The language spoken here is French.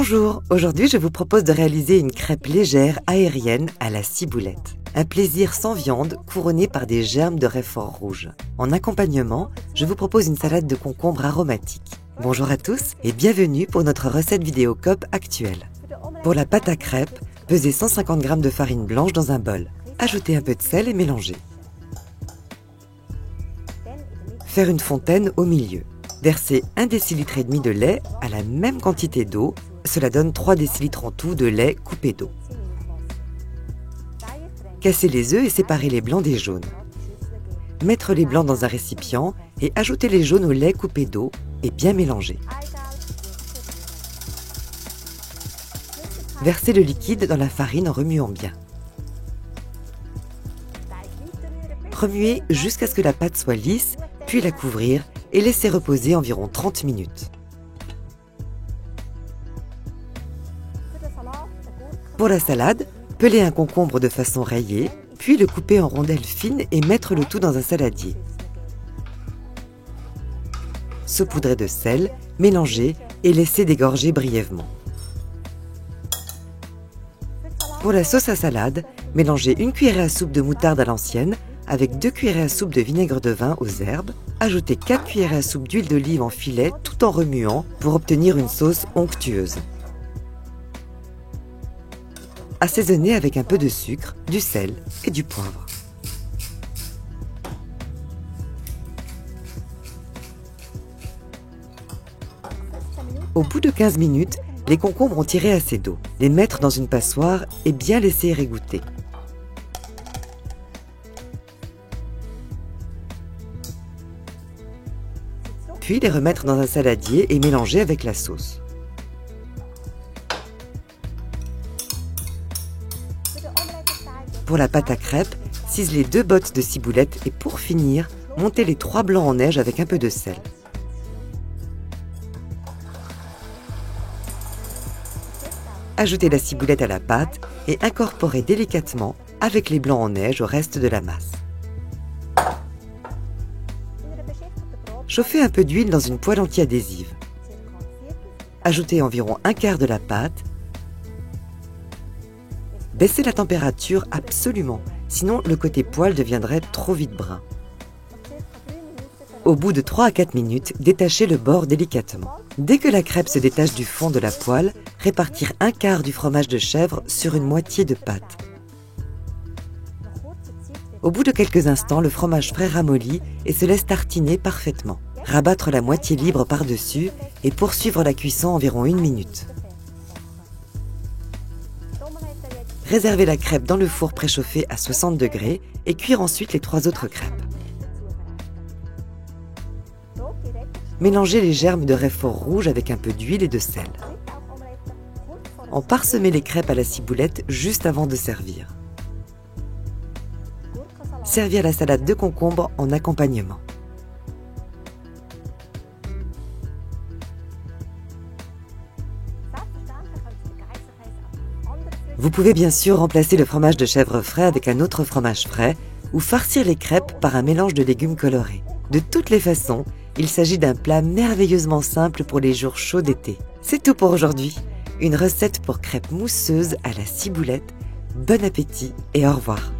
Bonjour, aujourd'hui je vous propose de réaliser une crêpe légère aérienne à la ciboulette. Un plaisir sans viande couronné par des germes de raifort rouge. En accompagnement, je vous propose une salade de concombre aromatique. Bonjour à tous et bienvenue pour notre recette vidéo COP actuelle. Pour la pâte à crêpes, pesez 150 g de farine blanche dans un bol. Ajoutez un peu de sel et mélangez. Faire une fontaine au milieu. Versez 1,5 décilitre de lait à la même quantité d'eau. Cela donne 3 décilitres en tout de lait coupé d'eau. Cassez les œufs et séparez les blancs des jaunes. Mettre les blancs dans un récipient et ajouter les jaunes au lait coupé d'eau et bien mélanger. Versez le liquide dans la farine en remuant bien. Remuez jusqu'à ce que la pâte soit lisse, puis la couvrir et laisser reposer environ 30 minutes. Pour la salade, pelez un concombre de façon rayée, puis le couper en rondelles fines et mettre le tout dans un saladier. Saupoudrez de sel, mélangez et laissez dégorger brièvement. Pour la sauce à salade, mélangez 1 cuillerée à soupe de moutarde à l'ancienne avec 2 cuillerées à soupe de vinaigre de vin aux herbes. Ajoutez 4 cuillerées à soupe d'huile d'olive en filet tout en remuant pour obtenir une sauce onctueuse. Assaisonnez avec un peu de sucre, du sel et du poivre. Au bout de 15 minutes, les concombres ont tiré assez d'eau. Les mettre dans une passoire et bien laisser régoûter. Puis les remettre dans un saladier et mélanger avec la sauce. Pour la pâte à crêpes, ciselez 2 bottes de ciboulette et pour finir, montez les 3 blancs en neige avec un peu de sel. Ajoutez la ciboulette à la pâte et incorporez délicatement avec les blancs en neige au reste de la masse. Chauffez un peu d'huile dans une poêle anti-adhésive. Ajoutez environ 1/4 de la pâte. Baissez la température absolument, sinon le côté poêle deviendrait trop vite brun. Au bout de 3 à 4 minutes, détachez le bord délicatement. Dès que la crêpe se détache du fond de la poêle, répartir 1/4 du fromage de chèvre sur une moitié de pâte. Au bout de quelques instants, le fromage frais ramollit et se laisse tartiner parfaitement. Rabattre la moitié libre par-dessus et poursuivre la cuisson environ 1 minute. Réservez la crêpe dans le four préchauffé à 60 degrés et cuire ensuite les 3 autres crêpes. Mélangez les germes de raifort rouge avec un peu d'huile et de sel. Parsemez les crêpes à la ciboulette juste avant de servir. Servir la salade de concombre en accompagnement. Vous pouvez bien sûr remplacer le fromage de chèvre frais avec un autre fromage frais ou farcir les crêpes par un mélange de légumes colorés. De toutes les façons, il s'agit d'un plat merveilleusement simple pour les jours chauds d'été. C'est tout pour aujourd'hui. Une recette pour crêpes mousseuses à la ciboulette. Bon appétit et au revoir.